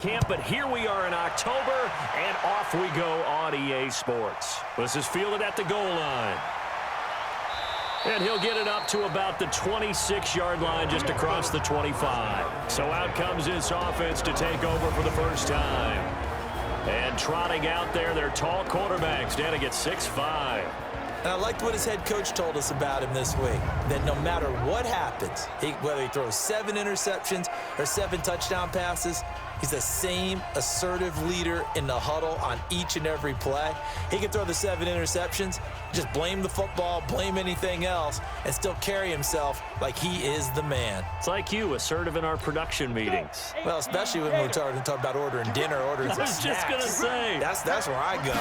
Camp, but here we are in October, and off we go on EA Sports. This is fielded at the goal line. And he'll get it up to about the 26-yard line just across the 25. So out comes this offense to take over for the first time. And trotting out there, their tall quarterback standing at 6'5". And I liked what his head coach told us about him this week, that no matter what happens, whether he throws 7 interceptions or 7 touchdown passes, he's the same assertive leader in the huddle on each and every play. He can throw the 7 interceptions, just blame the football, blame anything else, and still carry himself like he is the man. It's like you, assertive in our production meetings. Well, especially when we're talking about ordering dinner, ordering some snacks. I was just going to say. That's where I go.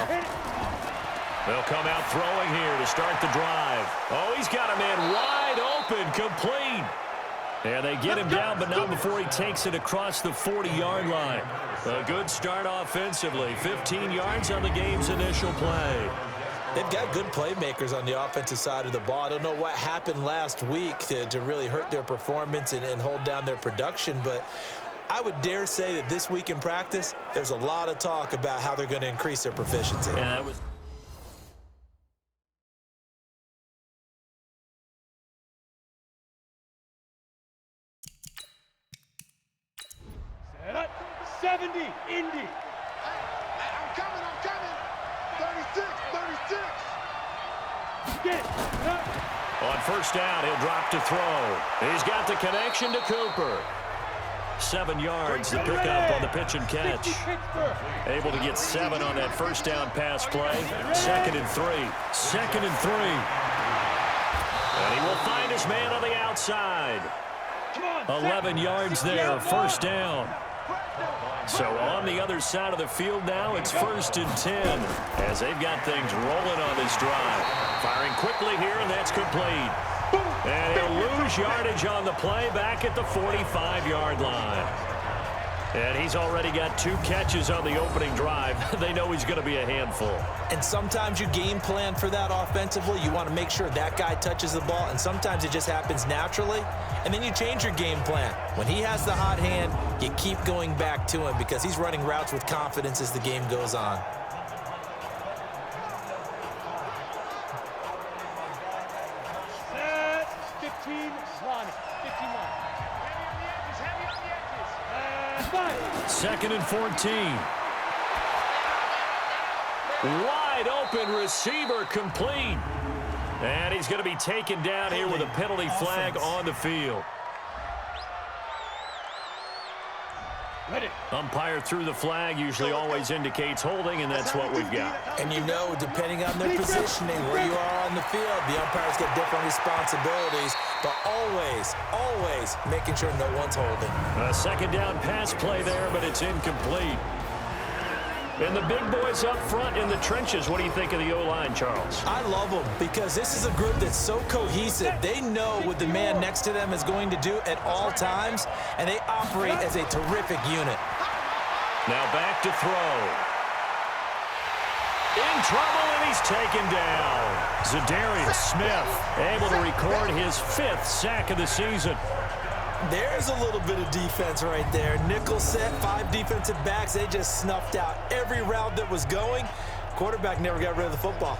They'll come out throwing here to start the drive. Oh, he's got a man wide open, complete. And they get him down, but not before he takes it across the 40-yard line. A good start offensively. 15 yards on the game's initial play. They've got good playmakers on the offensive side of the ball. I don't know what happened last week to really hurt their performance and hold down their production, but I would dare say that this week in practice, there's a lot of talk about how they're going to increase their proficiency. Yeah, that was... Set up, 70, Indy. I'm coming. 36. Get up. On first down, he'll drop to throw. He's got the connection to Cooper. 7 yards to pick up on the pitch and catch. Able to get 7 on that first down pass play. 2nd and 3. 2nd and 3. And he will find his man on the outside. 11 yards there, first down. So on the other side of the field now, it's 1st and 10 as they've got things rolling on this drive. Firing quickly here, and that's complete. And he'll lose yardage on the play back at the 45-yard line. And he's already got 2 catches on the opening drive. They know he's going to be a handful. And sometimes you game plan for that offensively. You want to make sure that guy touches the ball, and sometimes it just happens naturally. And then you change your game plan. When he has the hot hand, you keep going back to him because he's running routes with confidence as the game goes on. Set, 15, line, 15 line. Heavy on the edges. 2nd and 14. Wide open receiver complete. And he's going to be taken down here with a penalty flag on the field. Ready. Umpire threw the flag, usually always indicates holding, and that's what we've got. And you know, depending on their positioning, where you are on the field, the umpires get different responsibilities, but always making sure no one's holding. A 2nd down pass play there, but it's incomplete. And the big boys up front in the trenches, what do you think of the O-line, Charles? I love them because this is a group that's so cohesive. They know what the man next to them is going to do at all times, and they operate as a terrific unit. Now back to throw. In trouble, and he's taken down. Zadarius Smith able to record his 5th sack of the season. There's a little bit of defense right there. Nickel set, 5 defensive backs. They just snuffed out every route that was going. Quarterback never got rid of the football.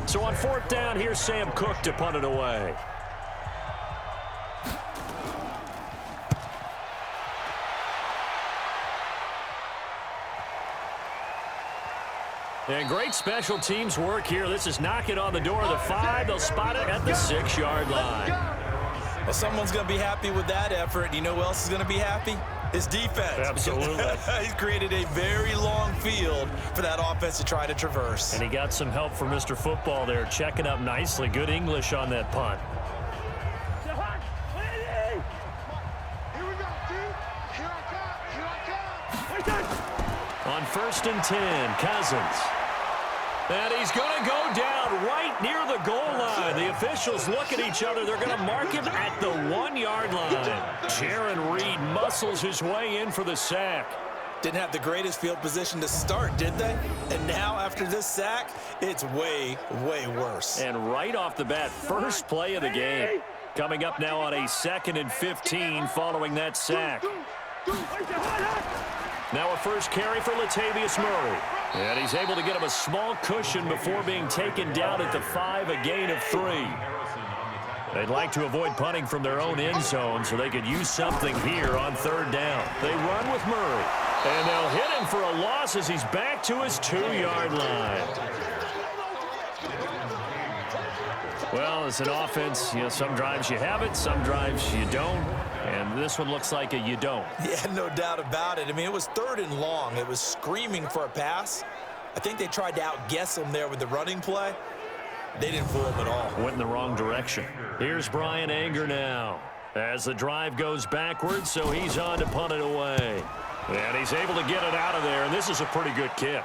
So on 4th down, here's Sam Cook to punt it away. And great special teams work here. This is knocking on the door of the 5. They'll spot it at the 6-yard line. Well, someone's going to be happy with that effort. You know who else is going to be happy? His defense. Absolutely. He's created a very long field for that offense to try to traverse. And he got some help from Mr. Football there, checking up nicely. Good English on that punt. Here we go, dude. Here I come. On 1st and 10, Cousins. And he's going to go down right near the goal line. The officials look at each other. They're going to mark him at the 1-yard line. Jaron Reed muscles his way in for the sack. Didn't have the greatest field position to start, did they? And now, after this sack, it's way, way worse. And right off the bat, first play of the game. Coming up now on a 2nd and 15 following that sack. Now a first carry for Latavius Murray. And he's able to get him a small cushion before being taken down at the 5, a gain of 3. They'd like to avoid punting from their own end zone so they could use something here on 3rd down. They run with Murray. And they'll hit him for a loss as he's back to his 2-yard line. Well, it's an offense. You know, some drives you have it, some drives you don't. And this one looks like a you don't. Yeah, no doubt about it. I mean, it was 3rd and long. It was screaming for a pass. I think they tried to outguess him there with the running play. They didn't fool him at all. Went in the wrong direction. Here's Brian Anger now as the drive goes backwards, so he's on to punt it away. And he's able to get it out of there, and this is a pretty good kick.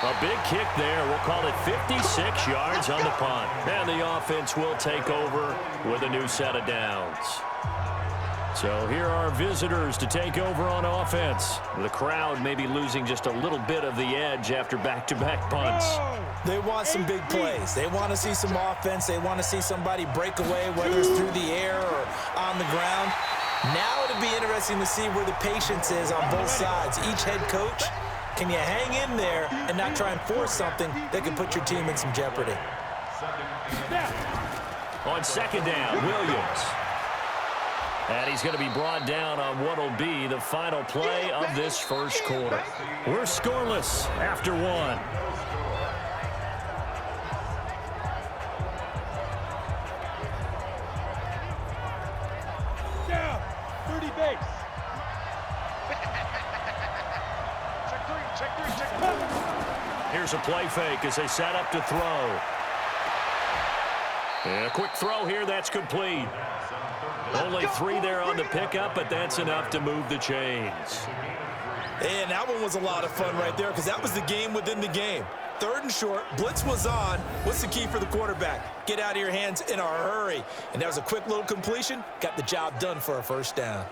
A big kick there. We'll call it 56 yards on the punt. And the offense will take over with a new set of downs. So here are visitors to take over on offense. The crowd may be losing just a little bit of the edge after back-to-back punts. They want some big plays. They want to see some offense. They want to see somebody break away, whether it's through the air or on the ground. Now it'll be interesting to see where the patience is on both sides. Each head coach, can you hang in there and not try and force something that can put your team in some jeopardy? On 2nd down, Williams. And he's going to be brought down on what will be the final play of this first quarter. We're scoreless after 1. Down. 30 base. Check 3. Here's a play fake as they set up to throw. And a quick throw here, that's complete. Only 3 there on the pickup, but that's enough to move the chains. And that one was a lot of fun right there because that was the game within the game. 3rd and short, blitz was on. What's the key for the quarterback? Get out of your hands in a hurry. And that was a quick little completion. Got the job done for a first down.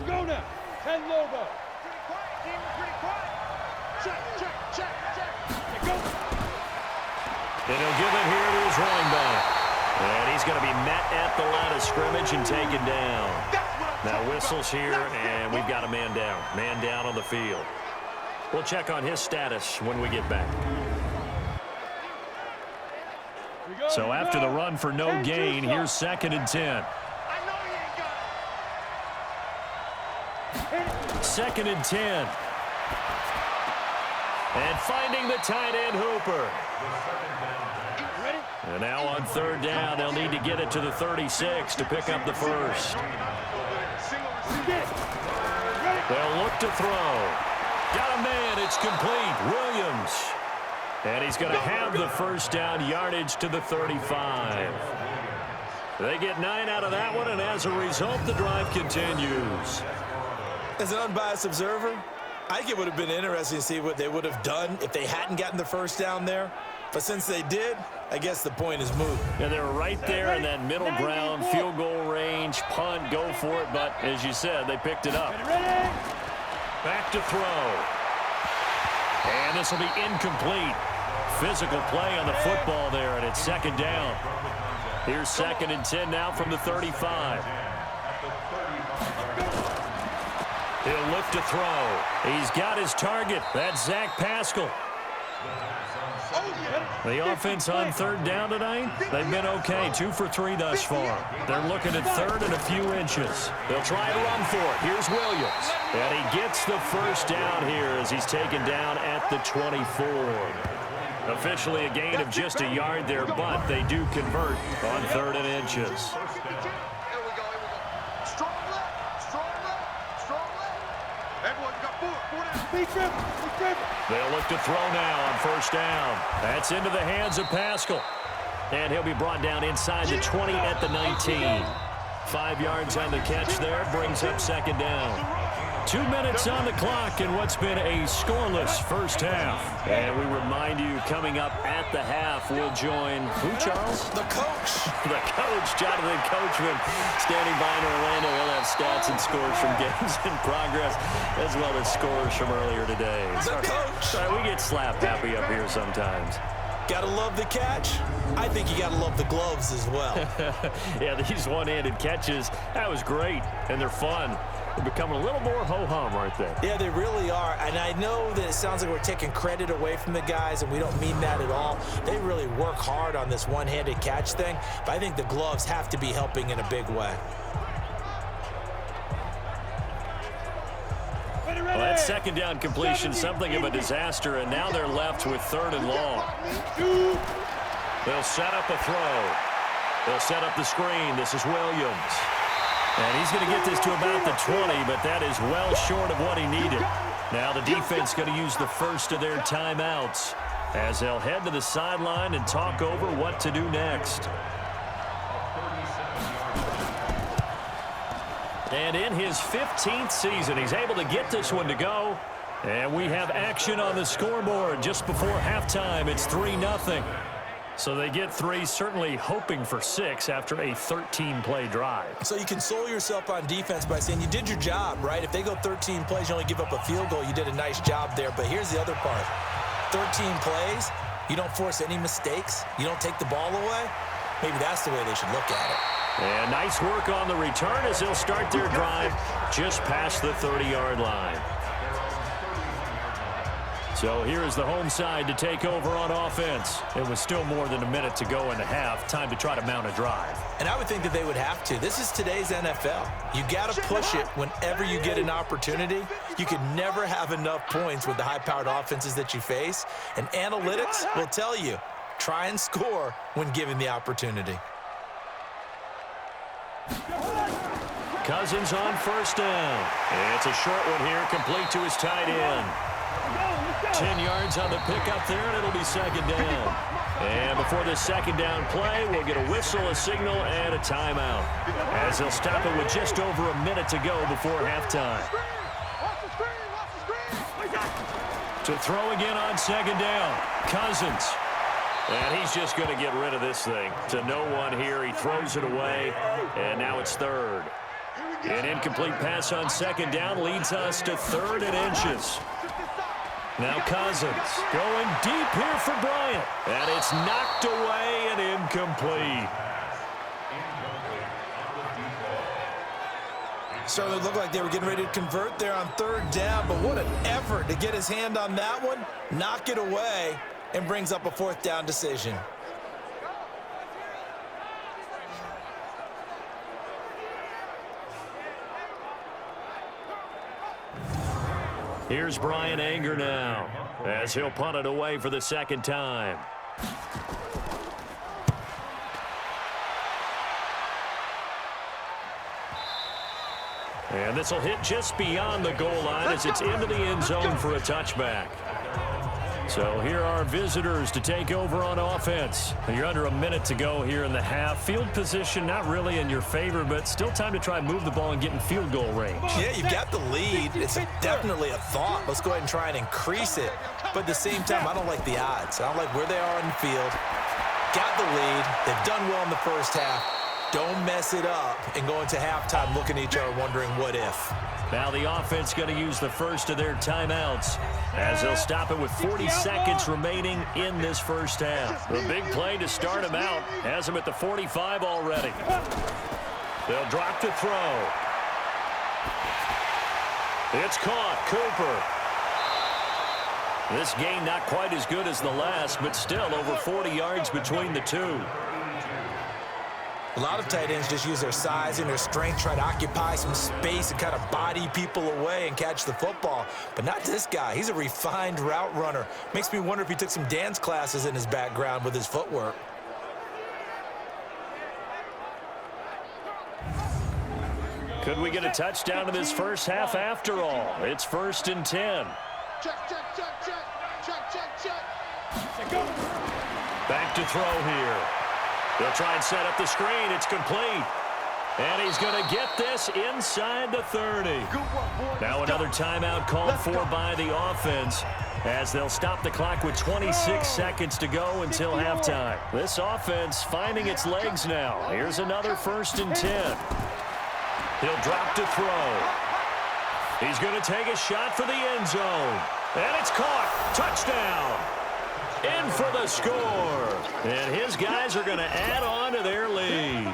Go now. 10 Lobo. Pretty quiet. Check. Go. And he'll give it here to his running back. And he's going to be met at the line of scrimmage and taken down. Now whistles here, and we've got a man down. Man down on the field. We'll check on his status when we get back. So after the run for no gain, here's 2nd and 10. I know he ain't got it. 2nd and 10. And finding the tight end, Hooper. Ready? And now on 3rd down, they'll need to get it to the 36 to pick up the first. They'll look to throw. Got a man, it's complete. Williams. And he's going to have the first down, yardage to the 35. They get 9 out of that one, and as a result, the drive continues. As an unbiased observer, I think it would have been interesting to see what they would have done if they hadn't gotten the first down there. But since they did, I guess the point is moot. Yeah, they were right there in that middle ground, field goal range, punt, go for it. But as you said, they picked it up. Ready? Back to throw. And this will be incomplete. Physical play on the football there, and it's 2nd down. Here's 2nd and 10 now from the 35. He'll look to throw. He's got his target. That's Zach Pascal. The offense on 3rd down tonight, they've been okay. 2 for 3 thus far. They're looking at 3rd and a few inches. They'll try to run for it. Here's Williams. And he gets the first down here as he's taken down at the 24. Officially a gain of just a yard there, but they do convert on 3rd and inches. Here we go. Strong left. Everyone got 4 down. Big grip. They'll look to throw now on 1st down. That's into the hands of Pascal. And he'll be brought down inside the 20 at the 19. 5 yards on the catch there, brings up 2nd down. 2 minutes on the clock in what's been a scoreless first half. And we remind you, coming up at the half, we'll join who, Charles? The coach. The coach, Jonathan Coachman, standing by in Orlando. He'll have stats and scores from games in progress, as well as scores from earlier today. The coach. Sorry, we get slap happy up here sometimes. Gotta love the catch. I think you gotta love the gloves as well. Yeah, these one-handed catches, that was great, and they're fun. They're becoming a little more ho-hum, aren't they? Yeah, they really are. And I know that it sounds like we're taking credit away from the guys, and we don't mean that at all. They really work hard on this one-handed catch thing, but I think the gloves have to be helping in a big way. Well, that second down completion, something of a disaster, and now they're left with 3rd and long. They'll set up a throw. They'll set up the screen. This is Williams. And he's going to get this to about the 20, but that is well short of what he needed. Now the defense going to use the first of their timeouts as they'll head to the sideline and talk over what to do next. And in his 15th season, he's able to get this one to go. And we have action on the scoreboard just before halftime. It's 3-0. So they get 3, certainly hoping for 6 after a 13-play drive. So you console yourself on defense by saying you did your job, right? If they go 13 plays, you only give up a field goal, you did a nice job there. But here's the other part. 13 plays, you don't force any mistakes, you don't take the ball away. Maybe that's the way they should look at it. And nice work on the return as they'll start their drive just past the 30-yard line. So here is the home side to take over on offense. It was still more than a minute to go in the half. Time to try to mount a drive. And I would think that they would have to. This is today's NFL. You got to push it whenever you get an opportunity. You can never have enough points with the high-powered offenses that you face. And analytics will tell you, try and score when given the opportunity. Cousins on first down. It's a short one here, complete to his tight end. 10 yards on the pickup there, and it'll be 2nd down. And before this 2nd down play, we'll get a whistle, a signal, and a timeout, as they'll stop it with just over a minute to go before halftime. To throw again on 2nd down, Cousins. And he's just going to get rid of this thing. To no one here, he throws it away, and now it's 3rd. An incomplete pass on 2nd down leads us to 3rd and inches. Now Cousins going deep here for Bryant. And it's knocked away and incomplete. Certainly looked like they were getting ready to convert there on 3rd down, but what an effort to get his hand on that one, knock it away, and brings up a 4th down decision. Here's Brian Anger now, as he'll punt it away for the 2nd time. And this will hit just beyond the goal line as it's into the end zone for a touchback. So here are visitors to take over on offense. You're under a minute to go here in the half. Field position not really in your favor, but still time to try and move the ball and get in field goal range. Yeah, you've got the lead. It's definitely a thought. Let's go ahead and try and increase it. But at the same time, I don't like the odds. I don't like where they are on the field. Got the lead. They've done well in the first half. Don't mess it up and go into halftime looking at each other wondering what if. Now the offense going to use the first of their timeouts as they'll stop it with 40 seconds remaining in this first half. The big play to start him out has him at the 45 already. They'll drop to throw. It's caught. Cooper. This game not quite as good as the last, but still over 40 yards between the two. A lot of tight ends just use their size and their strength, try to occupy some space and kind of body people away and catch the football. But not this guy. He's a refined route runner. Makes me wonder if he took some dance classes in his background with his footwork. Could we get a touchdown in this first half after all? It's 1st and 10. Check, check, check, check. Check, check, check. Back to throw here. They'll try and set up the screen. It's complete. And he's going to get this inside the 30. Now another timeout called for by the offense as they'll stop the clock with 26 seconds to go until halftime. This offense finding its legs now. Here's another 1st and 10. He'll drop to throw. He's going to take a shot for the end zone. And it's caught. Touchdown. In for the score. And his guys are going to add on to their lead.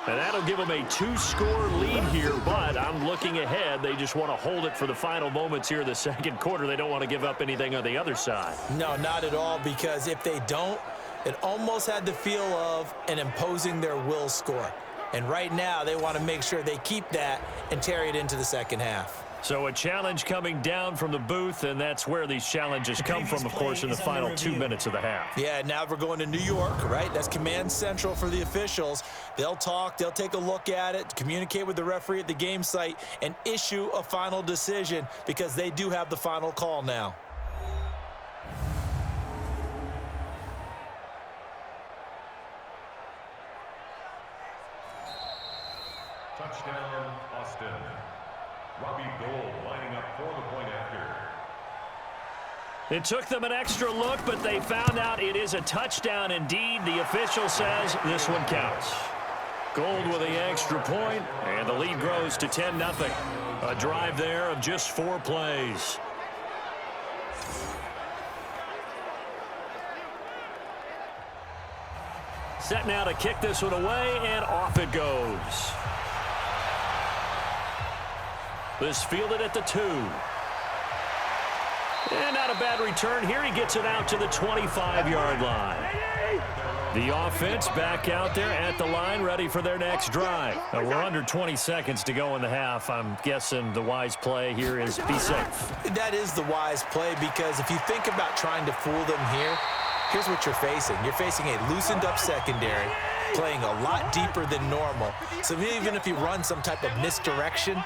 And that'll give them a 2-score lead here, but I'm looking ahead. They just want to hold it for the final moments here in the second quarter. They don't want to give up anything on the other side. No, not at all, because if they don't, it almost had the feel of an imposing their will score. And right now, they want to make sure they keep that and carry it into the second half. So a challenge coming down from the booth, and that's where these challenges come from, of course, in the final 2 minutes of the half. Yeah, now we're going to New York, right? That's command central for the officials. They'll talk, they'll take a look at it, communicate with the referee at the game site, and issue a final decision because they do have the final call now. Touchdown, Austin. Robbie Gould lining up for the point after. It took them an extra look, but they found out it is a touchdown indeed. The official says this one counts. Gould with the extra point, and the lead grows to 10-0. A drive there of just 4 plays. Set now to kick this one away, and off it goes. This fielded at the 2. And not a bad return here. He gets it out to the 25-yard line. The offense back out there at the line, ready for their next drive. We're under 20 seconds to go in the half. I'm guessing the wise play here is be safe. That is the wise play, because if you think about trying to fool them here, here's what you're facing. You're facing a loosened up secondary, playing a lot deeper than normal. So even if you run some type of misdirection,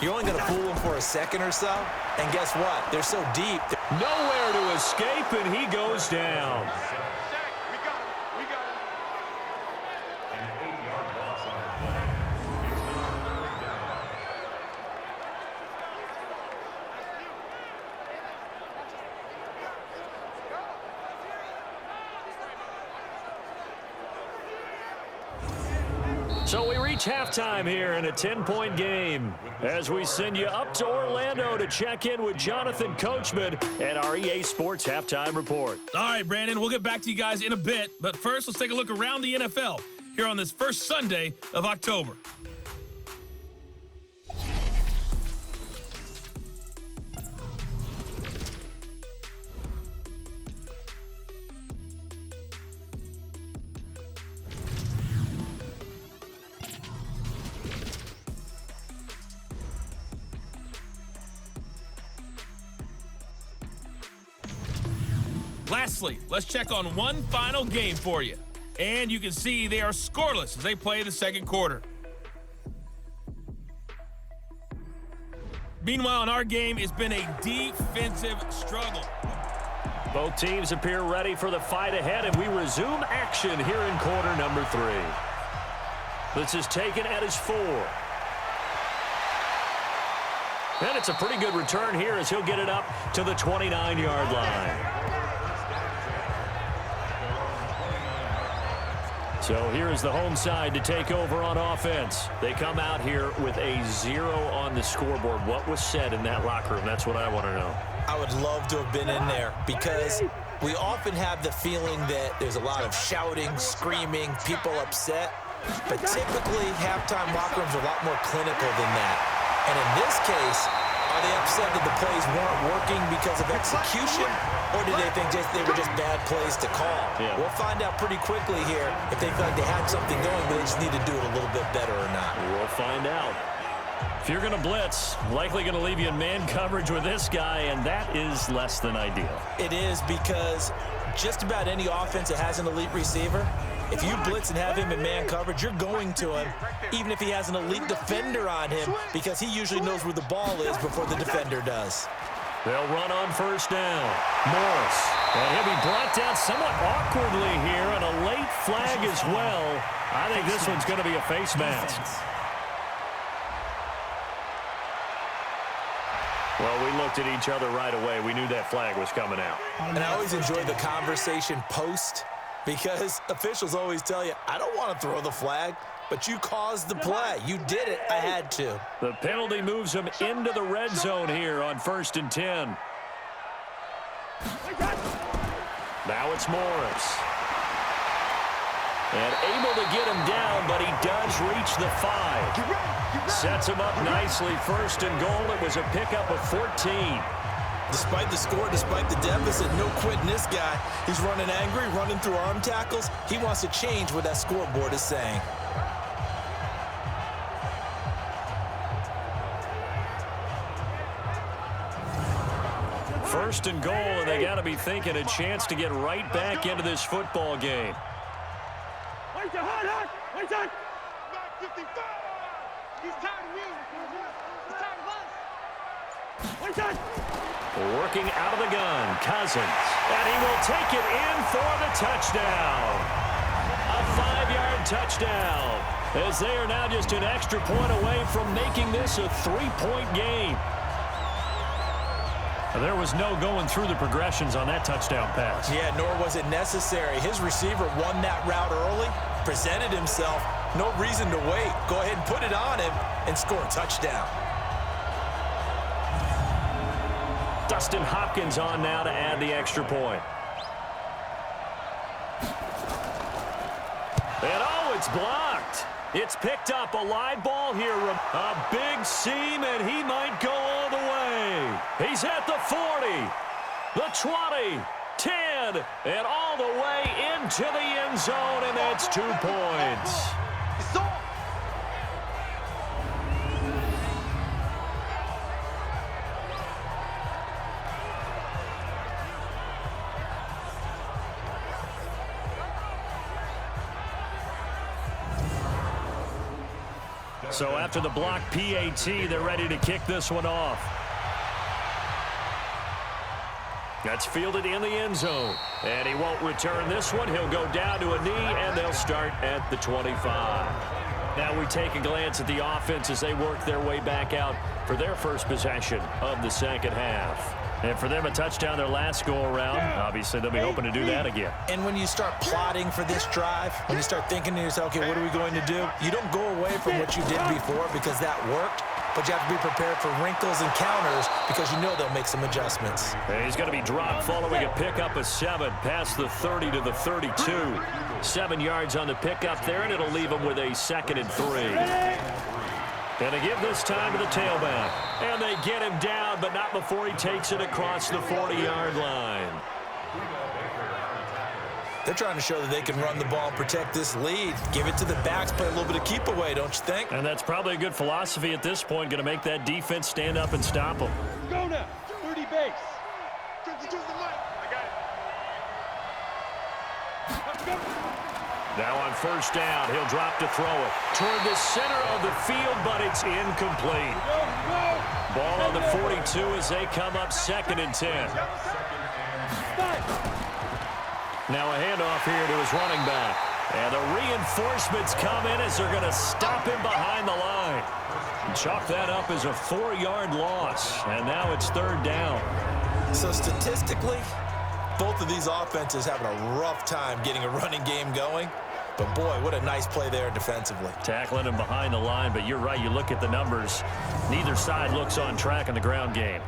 you're only going to fool them for a second or so. And guess what? They're so deep. Nowhere to escape, and he goes down. We got him. An 8-yard loss on the play. So we reach halftime here in a 10-point game as we send you up to Orlando to check in with Jonathan Coachman and our EA Sports Halftime Report. All right, Brandon, we'll get back to you guys in a bit, but first let's take a look around the NFL here on this first Sunday of October. Lastly, let's check on one final game for you. And you can see they are scoreless as they play the second quarter. Meanwhile, in our game, it's been a defensive struggle. Both teams appear ready for the fight ahead, and we resume action here in quarter number 3. This is taken at his 4. And it's a pretty good return here as he'll get it up to the 29-yard line. So here is the home side to take over on offense. They come out here with a 0 on the scoreboard. What was said in that locker room? That's what I want to know. I would love to have been in there, because we often have the feeling that there's a lot of shouting, screaming, people upset. But typically, halftime locker rooms are a lot more clinical than that. And in this case, are they upset that the plays weren't working because of execution, or did they think they were just bad plays to call? Yeah. We'll find out pretty quickly here if they feel like they had something going, but they just need to do it a little bit better or not. We'll find out. If you're going to blitz, likely going to leave you in man coverage with this guy, and that is less than ideal. It is, because just about any offense that has an elite receiver, if you blitz and have him in man coverage, you're going to him, even if he has an elite defender on him, because he usually knows where the ball is before the defender does. They'll run on first down. Morris. And he'll be brought down somewhat awkwardly here, and a late flag as well. I think this one's going to be a face mask. Well, we looked at each other right away. We knew that flag was coming out. And I always enjoy the conversation post because officials always tell you, I don't want to throw the flag, but you caused the play. You did it. I had to. The penalty moves them into the red zone here on 1st and 10. Now it's Morris. And able to get him down, but he does reach the 5. Sets him up nicely. 1st and goal. It was a pickup of 14. Despite the score, despite the deficit, no quitting this guy. He's running angry, running through arm tackles. He wants to change what that scoreboard is saying. First and goal, and they got to be thinking a chance to get right back into this football game. Wait your hard. Wait your 55. He's tired of me. He's tired of us. Wait your Working out of the gun, Cousins. And he will take it in for the touchdown. A 5-yard touchdown. As they are now just an extra point away from making this a 3-point game. There was no going through the progressions on that touchdown pass. Yeah, nor was it necessary. His receiver won that route early, presented himself. No reason to wait. Go ahead and put it on him and score a touchdown. Dustin Hopkins on now to add the extra point. And oh, it's blocked. It's picked up, a live ball here. A big seam, and he might go all the way. He's at the 40, the 20, 10, and all the way into the end zone, and that's 2 points. So after the block PAT, they're ready to kick this one off. That's fielded in the end zone. And he won't return this one. He'll go down to a knee, and they'll start at the 25. Now we take a glance at the offense as they work their way back out for their first possession of the second half. And for them, a touchdown their last go-around. Obviously, they'll be hoping to do that again. And when you start plotting for this drive, when you start thinking to yourself, okay, what are we going to do? You don't go away from what you did before because that worked, but you have to be prepared for wrinkles and counters because you know they'll make some adjustments. And he's going to be dropped following a pickup of 7 past the 30 to the 32. 7 yards on the pickup there, and it'll leave him with a 2nd and 3. And they give this time to the tailback. And they get him down, but not before he takes it across the 40-yard line. They're trying to show that they can run the ball and protect this lead. Give it to the backs, play a little bit of keep away, don't you think? And that's probably a good philosophy at this point, going to make that defense stand up and stop them. Go now. 30 base. Now on first down, he'll drop to throw it toward the center of the field, but it's incomplete. Ball on the 42 as they come up 2nd and 10. Now a handoff here to his running back. And the reinforcements come in as they're going to stop him behind the line. Chalk that up as a 4-yard loss. And now it's 3rd down. So statistically, both of these offenses having a rough time getting a running game going. But, boy, what a nice play there defensively. Tackling him behind the line, but you're right. You look at the numbers. Neither side looks on track in the ground game.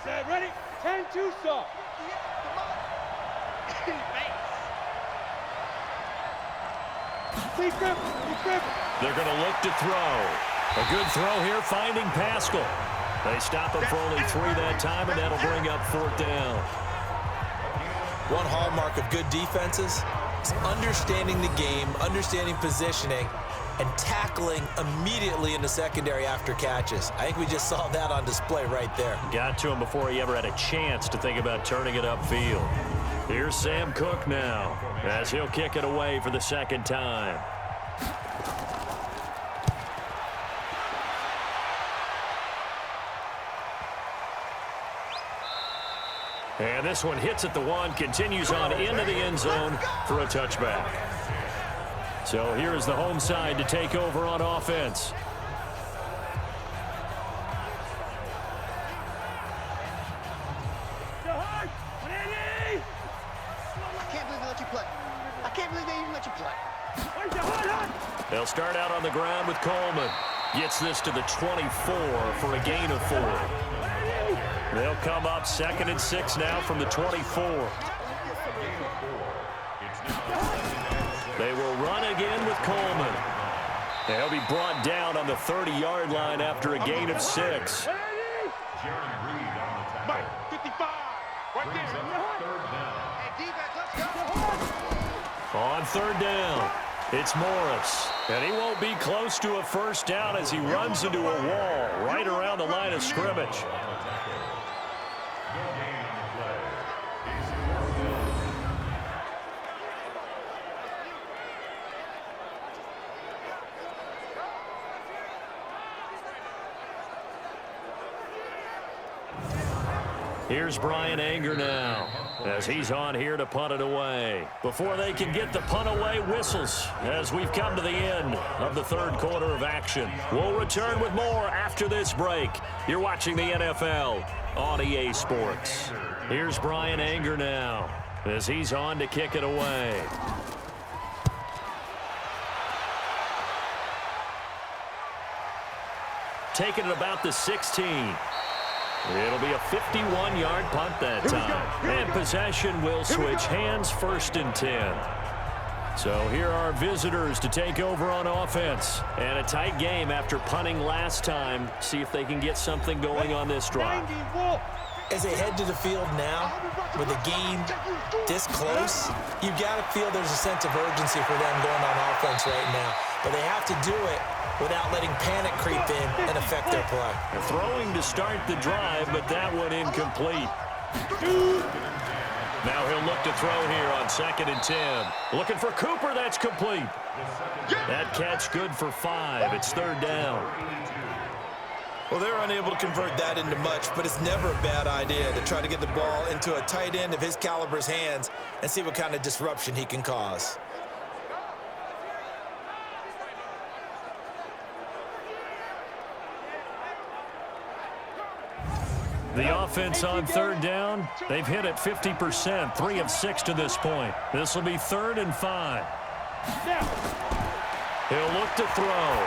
Set, ready? 10-2 stop. They're going to look to throw. A good throw here, finding Pascal. They stop him for only 3 that time, and that'll bring up 4th down. One hallmark of good defenses is understanding the game, understanding positioning, and tackling immediately in the secondary after catches. I think we just saw that on display right there. Got to him before he ever had a chance to think about turning it upfield. Here's Sam Cook now, as he'll kick it away for the 2nd time. And this one hits at the one, continues on into the end zone for a touchback. So here is the home side to take over on offense. They'll start out on the ground with Coleman. Gets this to the 24 for a gain of 4. They'll come up 2nd and 6 now from the 24. They will run again with Coleman. They'll be brought down on the 30-yard line after a gain of 6. Mike, 55, right there. Hey, defense, let's go. On 3rd down, it's Morris. And he won't be close to a first down as he runs into a wall right around the line of scrimmage. Here's Brian Anger now as he's on here to punt it away. Before they can get the punt away, whistles as we've come to the end of the 3rd quarter of action. We'll return with more after this break. You're watching the NFL on EA Sports. Here's Brian Anger now as he's on to kick it away. Taking it about the 16. It'll be a 51-yard punt that time. And possession will switch hands, 1st and 10. So here are visitors to take over on offense. And a tight game after punting last time. See if they can get something going on this drive. As they head to the field now, with the game this close, you've got to feel there's a sense of urgency for them going on offense right now. But they have to do it without letting panic creep in and affect their play. Throwing to start the drive, but that one incomplete. Now he'll look to throw here on 2nd and 10. Looking for Cooper, that's complete. That catch good for 5. It's 3rd down. Well, they're unable to convert that into much, but it's never a bad idea to try to get the ball into a tight end of his caliber's hands and see what kind of disruption he can cause. The offense on 3rd down, they've hit it 50%, 3 of 6 to this point. This will be 3rd and 5. He'll look to throw.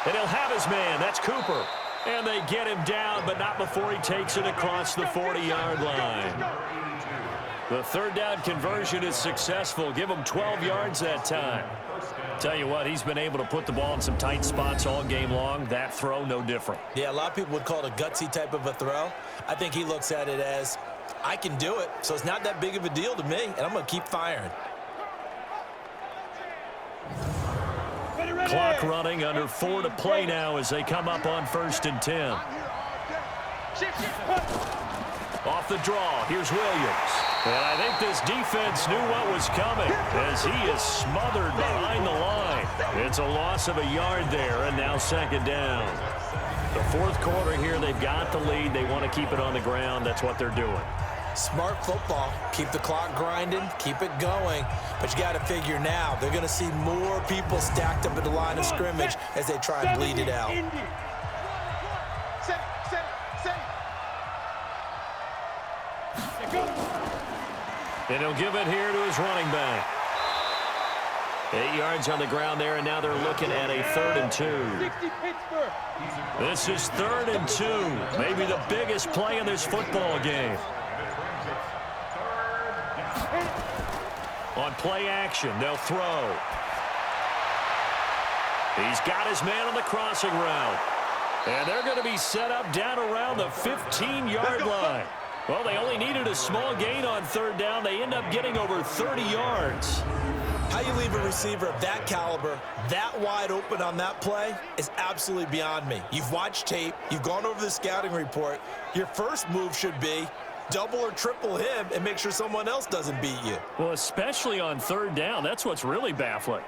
And he'll have his man. That's Cooper. And they get him down, but not before he takes it across the 40-yard line. The 3rd down conversion is successful. Give him 12 yards that time. Tell you what, he's been able to put the ball in some tight spots all game long. That throw, no different. Yeah, a lot of people would call it a gutsy type of a throw. I think he looks at it as, I can do it, so it's not that big of a deal to me, and I'm going to keep firing. Clock running, under 4 to play now as they come up on 1st and 10. Off the draw, here's Williams. And I think this defense knew what was coming as he is smothered behind the line. It's a loss of a yard there, and now 2nd down. The 4th quarter here, they've got the lead. They want to keep it on the ground. That's what they're doing. Smart football. Keep the clock grinding, keep it going. But you got to figure now, they're going to see more people stacked up at the line of scrimmage as they try and bleed it out. And he'll give it here to his running back. 8 yards on the ground there, and now they're looking at a 3rd and 2. This is 3rd and 2. Maybe the biggest play in this football game. On play action, they'll throw. He's got his man on the crossing route. And they're going to be set up down around the 15-yard line. Well, they only needed a small gain on 3rd down. They end up getting over 30 yards. How you leave a receiver of that caliber that wide open on that play is absolutely beyond me. You've watched tape. You've gone over the scouting report. Your first move should be double or triple him and make sure someone else doesn't beat you. Well, especially on 3rd down. That's what's really baffling.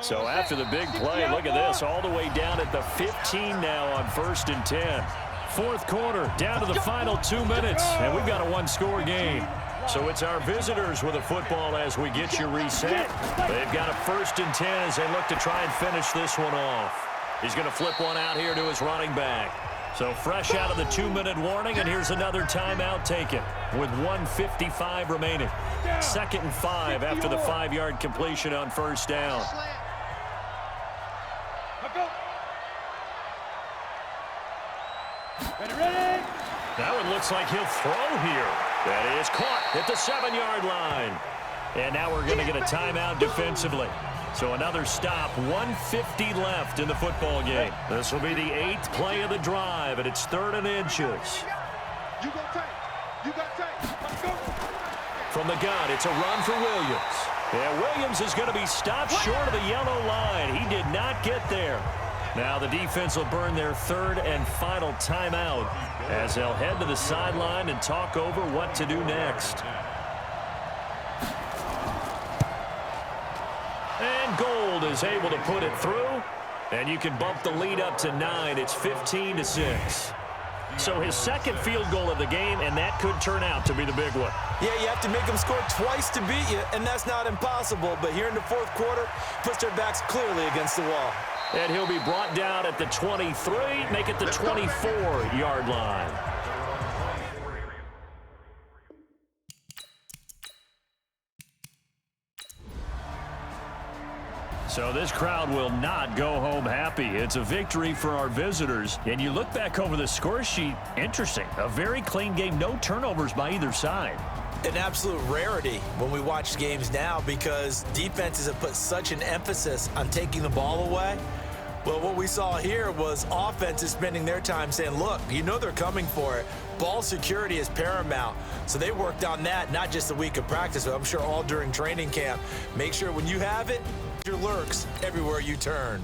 So after the big play, look at this, all the way down at the 15 now on 1st and 10. Fourth quarter, down to the final 2 minutes, and we've got a one-score game. So it's our visitors with a football as we get you reset. They've got a 1st and 10 as they look to try and finish this one off. He's going to flip one out here to his running back. So fresh out of the 2-minute warning, and here's another timeout taken with 1:55 remaining. 2nd and 5 after the 5-yard completion on 1st down. Ready. That one looks like he'll throw here. That is caught at the 7-yard line. And now we're going to get a timeout defensively. So another stop, 1:50 left in the football game. This will be the 8th play of the drive, and it's 3rd and inches. You go tight. You got tight. Go. From the gun, it's a run for Williams. Yeah, Williams is going to be stopped short of the yellow line. He did not get there. Now the defense will burn their 3rd and final timeout as they'll head to the sideline and talk over what to do next. And Gold is able to put it through, and you can bump the lead up to 9. It's 15-6. So his 2nd field goal of the game, and that could turn out to be the big one. Yeah, you have to make them score twice to beat you, and that's not impossible. But here in the 4th quarter, puts their backs clearly against the wall. And he'll be brought down at the 23, make it the 24-yard line. So this crowd will not go home happy. It's a victory for our visitors. And you look back over the score sheet, interesting. A very clean game, no turnovers by either side. An absolute rarity when we watch games now because defenses have put such an emphasis on taking the ball away. Well, what we saw here was offenses spending their time saying, look, you know they're coming for it. Ball security is paramount. So they worked on that, not just a week of practice, but I'm sure all during training camp. Make sure when you have it, your lurks everywhere you turn.